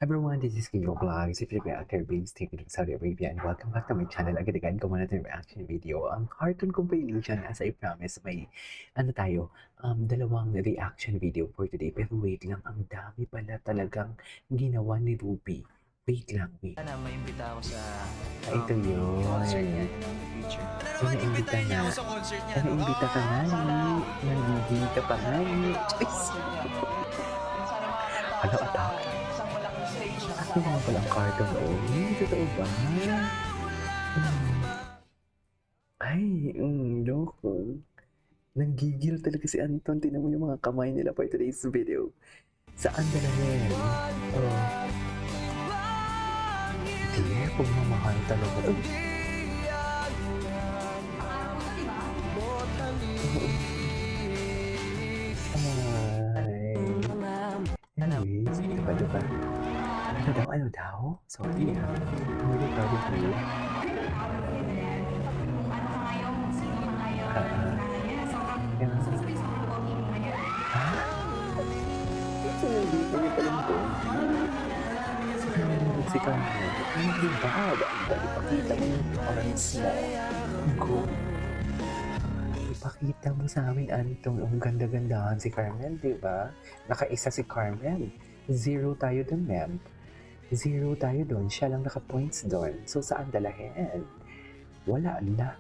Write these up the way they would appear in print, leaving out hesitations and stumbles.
Everyone, this is Kilo Vlogs. If you're actor based taken from Saudi Arabia and welcome back to my channel. Agad-agad ko muna itong reaction video. Ang cartoon compilation, as I promised, may dalawang reaction video for today. Pero wait lang, ang dami pala talagang ginawa ni Ruby. Wait lang, wait. Sana maimbita ako sa Ito yun. concert niya in the future. Naimbita na. ako sa concert niya, no? Naimbita ka nga, nagiging ka pa nga. Ano, attack? Isang malaking stage na Ano nga pala ang cartoon noon? Totoo ba? Ay, loko. Nanggigil talaga si Anton. Tingnan mo yung mga kamay nila for today's video. Saan dalahin? Oh. Hindi, pagmamahal talaga. Ay. Anyways, diba? Ano daw? Sorry ha. Hindi ka rin po. Ha? Hindi ko niya alam ko. Si Carmen. Hindi ba? Ipakita mo yung orange mo. Go. Ipakita mo sa amin, Anton. Ang ganda-gandahan si Carmen, di ba? Nakaisa si Carmen. 0 tayo dun, ma'am. 0 tayo dun. Siya lang naka-points dun. So, saan dalahin? Wala na.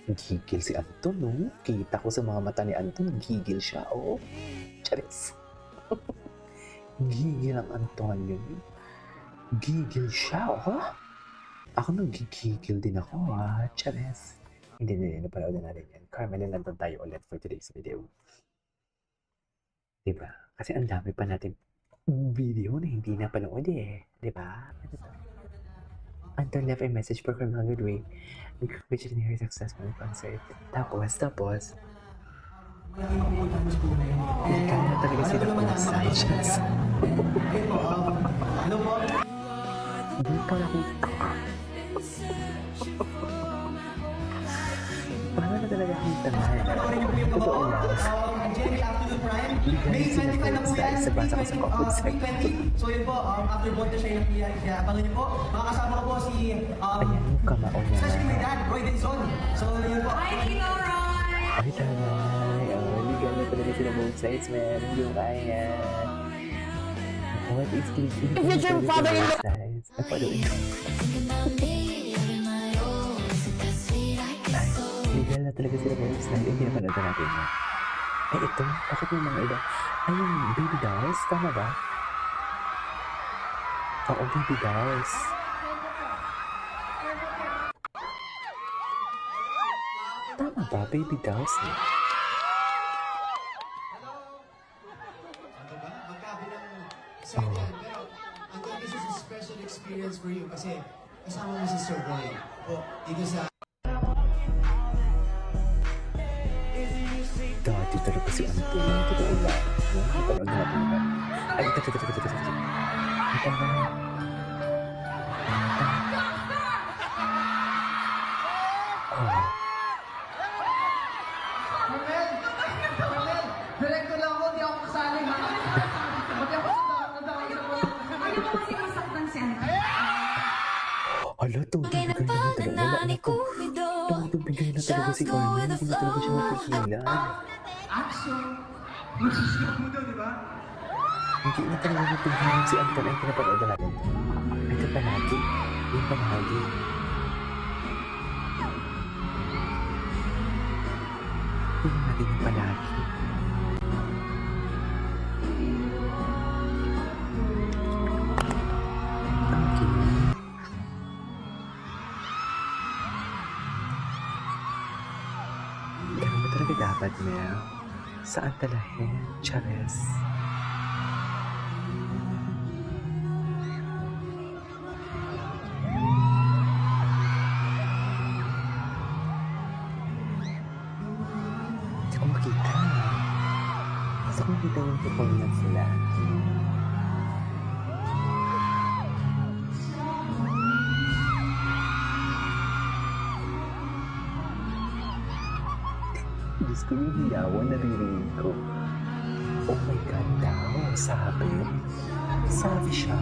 Gigil si Anton, no? Kita ko sa mga mata ni Anton, gigil siya, oh. Charis. Gigil ang Anton yun. Gigil siya, oh. Ako nagigigil din ako, ah. Charis. Hindi, napanood na natin yan. Carmen, nandun tayo ulit for today's video. Diba? Kasi ang dami pa natin video na hindi napanood eh. Diba? Anton left a message for Carmen Goodway. Congratulations on her successful concert. Tapos. Ikaw na talaga sila kung sessions. Hindi pa nakita ka. Paano na talaga kita na? Totoo lang. Ligay sila po sa basa ko sa comment section. So yun po, after Bonte siya yung kaya abangan niyo po. Makakasama ko po si Ayan yung kamao niya. especially my dad, Roy Denson. So yun po. Ay, taray. Ligay na talaga sila both sides, man. Yung kaya. What is clicking? If you're your father-in-law. Napaluin ko. Ay, legal na talaga sila both sides. Hindi na panood natin yan. Ay, ito. Bakit yung mga iba? Ay, yung baby dolls. Tama ba? Oo, baby dolls. Tama ba? Baby dolls eh. So, pero Anton, this is a special experience for you kasi kasama mo si Sir Roy. O, dito sa... Dati talaga si Anton. Totoo lang. Napanood na natin ba? Ay, ito. Ito na. Oh. Direkto lang ako, di ako kasali ha. Ba't ako Hala, tumbigay na talaga. Tumbigay na talaga si Carmen. Hindi na talaga siya mapigilan. Hindi na talaga mapigilan si Anton. Ay, pinapanood na natin. Ito palagi. Yung palagi. Tingnan natin yung palagi. Okay. Ganun ba talaga dapat, Mel? Saan talahin? Charis. Hindi ko makita. Gusto ko makita yung performance nila. Diyos ko yung hiyawan, naririnig ko. Oh my God daw, sabi. Nagsasabi siya.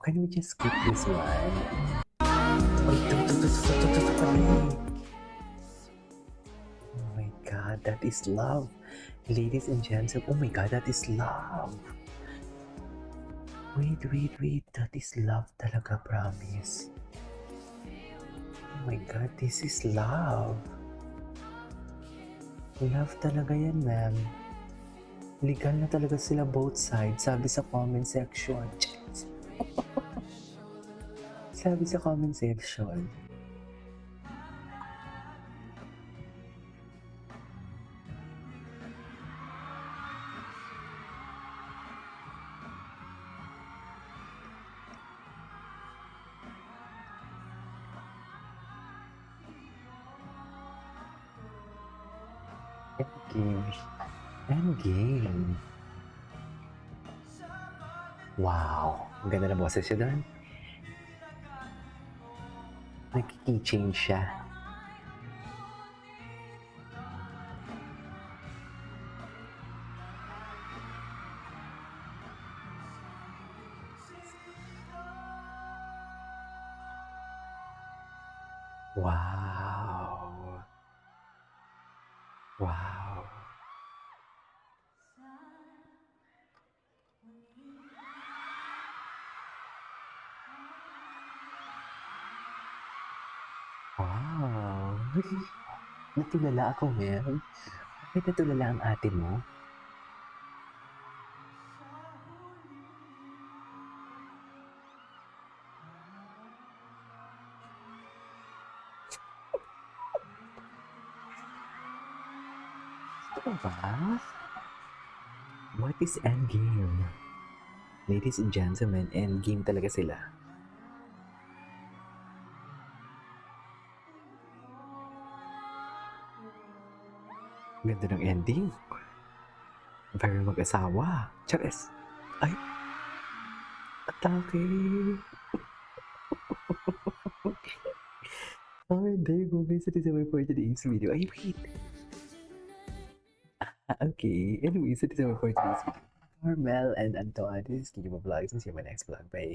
Can we just skip this one? Ay, ito pala eh. Oh my God, that is love. Ladies and gentlemen, oh my God, that is love. Wait, that is love talaga, promise. Oh my God, this is love. Love talaga yan, ma'am. Legal na talaga sila both sides, sabi sa comment section. Sabi sa comment section. Endgame. Wow, ang ganda na boses siya doon. Nag-keychain siya. Wow. Wow. Wow. Natulala ako, Mel. Bakit natulala ang ate mo? Ito ba? What is Endgame? Ladies and gentlemen, Endgame talaga sila. Ganda ng ending. Very mag-asawa. Charis. Ay. Atake. Alright, there you go guys. That is all for today's video. Ay, wait. Okay. Anyways, that is all for today's video. Carmel and Antoine. This is Kiki Vlogs and see you in my next vlog. Bye.